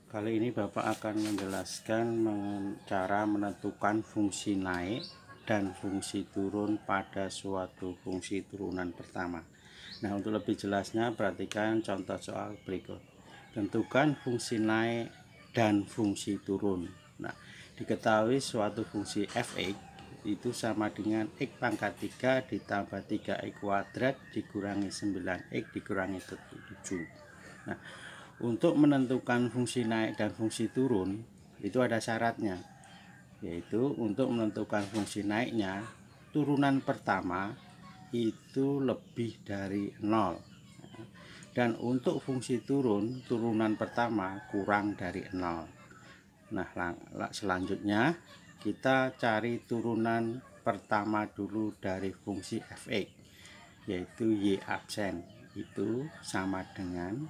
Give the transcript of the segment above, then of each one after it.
Kali ini Bapak akan menjelaskan cara menentukan fungsi naik dan fungsi turun pada suatu fungsi turunan pertama. Nah, untuk lebih jelasnya perhatikan contoh soal berikut. Tentukan fungsi naik dan fungsi turun. Nah, diketahui suatu fungsi fx itu sama dengan x pangkat 3 ditambah 3x kuadrat dikurangi 9x dikurangi 7. Nah, untuk menentukan fungsi naik dan fungsi turun itu ada syaratnya, yaitu untuk menentukan fungsi naiknya turunan pertama itu lebih dari 0, dan untuk fungsi turun turunan pertama kurang dari 0. Nah, selanjutnya kita cari turunan pertama dulu dari fungsi fx, yaitu y absen itu sama dengan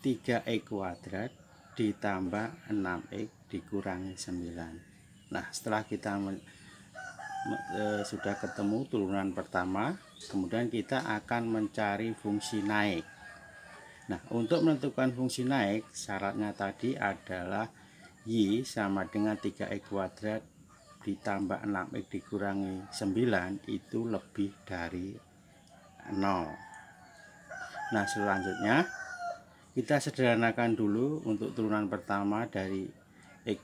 3x kuadrat ditambah 6x dikurangi 9. Nah, setelah kita sudah ketemu turunan pertama, kemudian kita akan mencari fungsi naik. Nah, untuk menentukan fungsi naik, syaratnya tadi adalah y sama dengan 3x kuadrat ditambah 6x dikurangi 9 itu lebih dari 0. Nah, selanjutnya kita sederhanakan dulu untuk turunan pertama dari x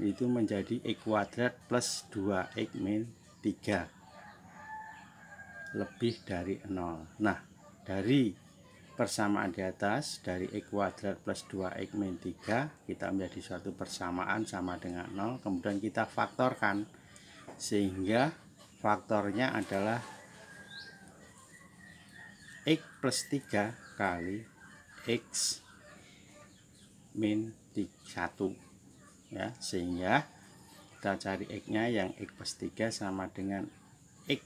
itu menjadi x kuadrat plus 2x min 3 lebih dari 0. Nah, dari persamaan di atas dari x kuadrat plus 2x min 3 kita menjadi suatu persamaan sama dengan 0, kemudian kita faktorkan sehingga faktornya adalah x plus 3 kali x min 1 ya, sehingga kita cari x nya yang x plus 3 sama dengan x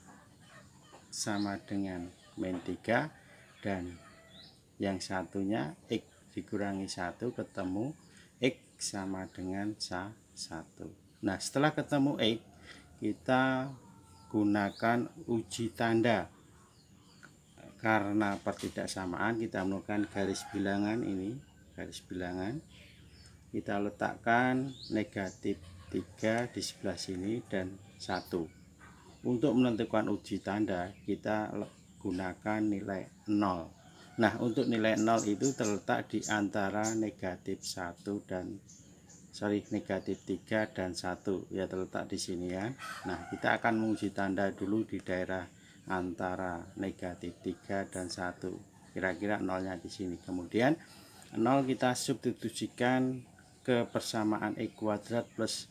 sama dengan min 3 dan yang satunya x dikurangi 1 ketemu x sama dengan 1. Nah, setelah ketemu x kita gunakan uji tanda. Karena pertidaksamaan kita menggunakan garis bilangan ini, garis bilangan kita letakkan negatif 3 di sebelah sini dan 1. Untuk menentukan uji tanda kita gunakan nilai 0. Nah, untuk nilai 0 itu terletak di antara negatif 1 dan negatif 3 dan 1 ya, terletak di sini ya. Nah, kita akan menguji tanda dulu di daerah antara negatif 3 dan 1, kira-kira nolnya di sini. Kemudian 0 kita substitusikan ke persamaan x kuadrat plus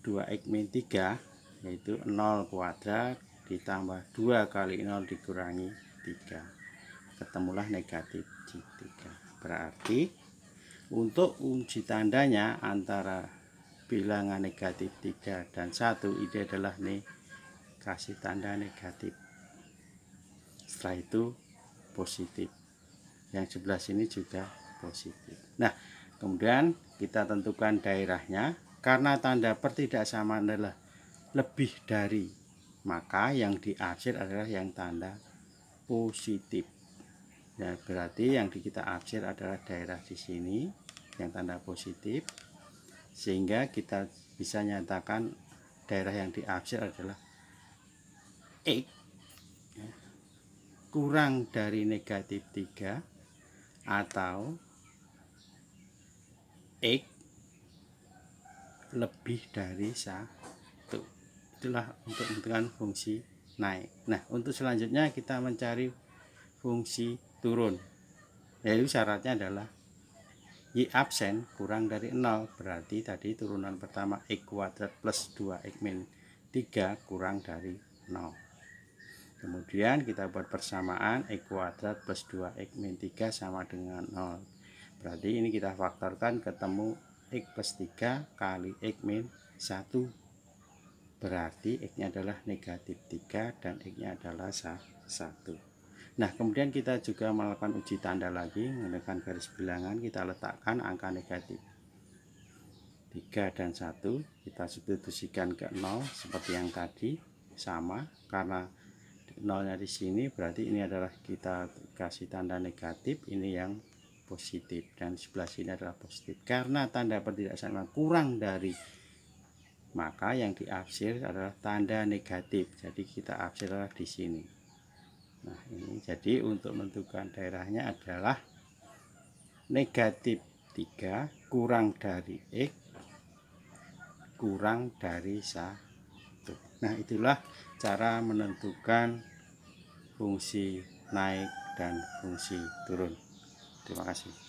2x min 3, yaitu 0 kuadrat ditambah 2 kali 0 dikurangi 3, ketemulah negatif 3. Berarti untuk uji tandanya antara bilangan negatif 3 dan 1 ini adalah kasih tanda negatif, setelah itu positif, yang sebelah sini juga positif. Nah, kemudian kita tentukan daerahnya. Karena tanda pertidaksamaan adalah lebih dari, maka yang diarsir adalah yang tanda positif ya, berarti yang kita arsir adalah daerah di sini yang tanda positif, sehingga kita bisa nyatakan daerah yang diarsir adalah x kurang dari negatif 3 atau x lebih dari 1. Itulah untuk menentukan fungsi naik. Nah, untuk selanjutnya kita mencari fungsi turun, yaitu syaratnya adalah y absen kurang dari 0, berarti tadi turunan pertama x kuadrat plus 2x min 3 kurang dari 0. Kemudian kita buat persamaan x kuadrat plus 2x min 3 sama dengan 0. Berarti ini kita faktorkan ketemu x plus 3 kali x min 1. Berarti x nya adalah negatif 3 dan x nya adalah 1. Nah, kemudian kita juga melakukan uji tanda lagi menggunakan garis bilangan. Kita letakkan angka negatif 3 dan 1, kita substitusikan ke 0 seperti yang tadi, sama karena nolnya di sini, berarti ini adalah kita kasih tanda negatif, ini yang positif dan sebelah sini adalah positif. Karena tanda pertidaksamaan kurang dari, maka yang diabsir adalah tanda negatif. Jadi kita absir adalah di sini. Nah ini jadi untuk menentukan daerahnya adalah negatif 3 kurang dari X kurang dari 1. Nah itulah cara menentukan fungsi naik dan fungsi turun. Terima kasih.